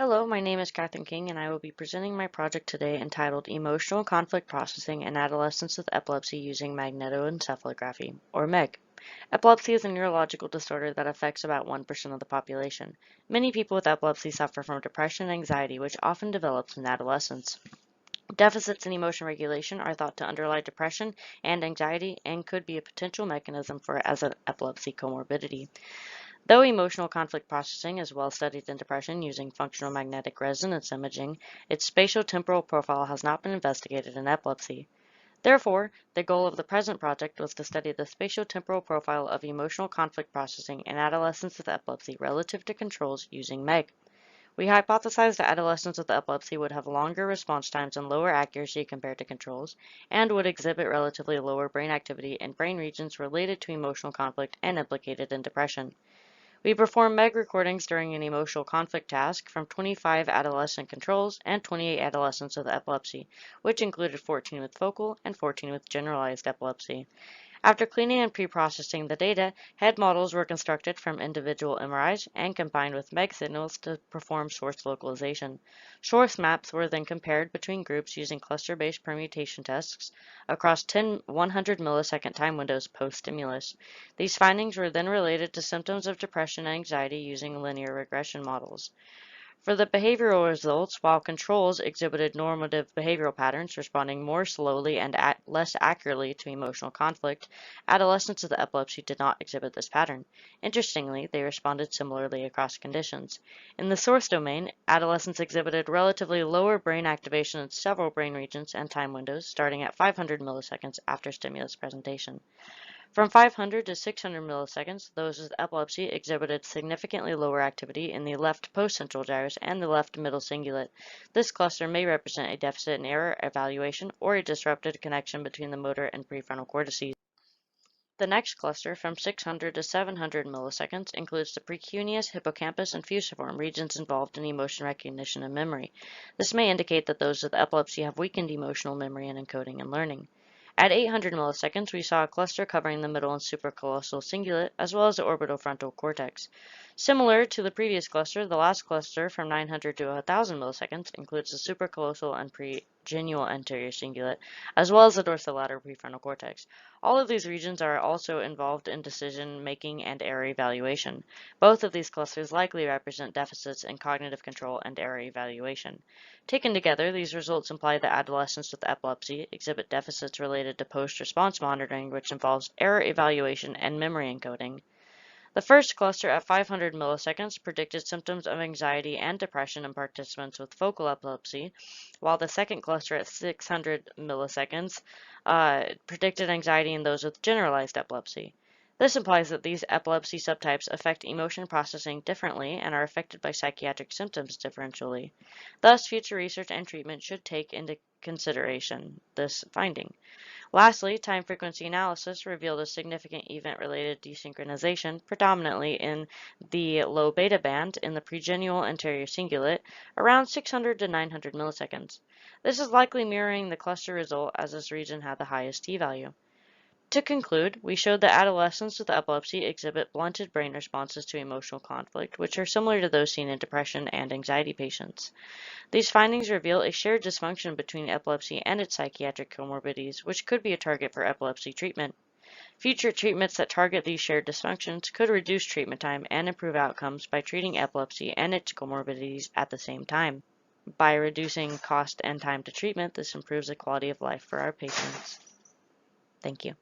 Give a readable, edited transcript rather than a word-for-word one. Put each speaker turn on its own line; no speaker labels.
Hello, my name is Kathryn King, and I will be presenting my project today entitled Emotional Conflict Processing in Adolescents with Epilepsy Using Magnetoencephalography, or MEG. Epilepsy is a neurological disorder that affects about 1% of the population. Many people with epilepsy suffer from depression and anxiety, which often develops in adolescence. Deficits in emotion regulation are thought to underlie depression and anxiety and could be a potential mechanism for as an epilepsy comorbidity. Though emotional conflict processing is well studied in depression using functional magnetic resonance imaging, its spatiotemporal profile has not been investigated in epilepsy. Therefore, the goal of the present project was to study the spatiotemporal profile of emotional conflict processing in adolescents with epilepsy relative to controls using MEG. We hypothesized that adolescents with epilepsy would have longer response times and lower accuracy compared to controls, and would exhibit relatively lower brain activity in brain regions related to emotional conflict and implicated in depression. We performed MEG recordings during an emotional conflict task from 25 adolescent controls and 28 adolescents with epilepsy, which included 14 with focal and 14 with generalized epilepsy. After cleaning and pre-processing the data, head models were constructed from individual MRIs and combined with MEG signals to perform source localization. Source maps were then compared between groups using cluster-based permutation tests across 10 100 millisecond time windows post-stimulus. These findings were then related to symptoms of depression and anxiety using linear regression models. For the behavioral results, while controls exhibited normative behavioral patterns responding more slowly and less accurately to emotional conflict, adolescents with epilepsy did not exhibit this pattern. Interestingly, they responded similarly across conditions. In the source domain, adolescents exhibited relatively lower brain activation in several brain regions and time windows, starting at 500 milliseconds after stimulus presentation. From 500 to 600 milliseconds, those with epilepsy exhibited significantly lower activity in the left postcentral gyrus and the left middle cingulate. This cluster may represent a deficit in error evaluation or a disrupted connection between the motor and prefrontal cortices. The next cluster, from 600 to 700 milliseconds, includes the precuneus, hippocampus, and fusiform regions involved in emotion recognition and memory. This may indicate that those with epilepsy have weakened emotional memory and encoding and learning. At 800 milliseconds, we saw a cluster covering the middle and supracolossal cingulate, as well as the orbitofrontal cortex. Similar to the previous cluster, the last cluster, from 900 to 1000 milliseconds, includes the supracolossal and pregenual anterior cingulate, as well as the dorsolateral prefrontal cortex. All of these regions are also involved in decision-making and error evaluation. Both of these clusters likely represent deficits in cognitive control and error evaluation. Taken together, these results imply that adolescents with epilepsy exhibit deficits related to post-response monitoring, which involves error evaluation and memory encoding. The first cluster at 500 milliseconds predicted symptoms of anxiety and depression in participants with focal epilepsy, while the second cluster at 600 milliseconds predicted anxiety in those with generalized epilepsy. This implies that these epilepsy subtypes affect emotion processing differently and are affected by psychiatric symptoms differentially. Thus, future research and treatment should take into consideration this finding. Lastly, time frequency analysis revealed a significant event-related desynchronization, predominantly in the low beta band in the pregenual anterior cingulate, around 600 to 900 milliseconds. This is likely mirroring the cluster result, as this region had the highest t-value. To conclude, we showed that adolescents with epilepsy exhibit blunted brain responses to emotional conflict, which are similar to those seen in depression and anxiety patients. These findings reveal a shared dysfunction between epilepsy and its psychiatric comorbidities, which could be a target for epilepsy treatment. Future treatments that target these shared dysfunctions could reduce treatment time and improve outcomes by treating epilepsy and its comorbidities at the same time. By reducing cost and time to treatment, this improves the quality of life for our patients. Thank you.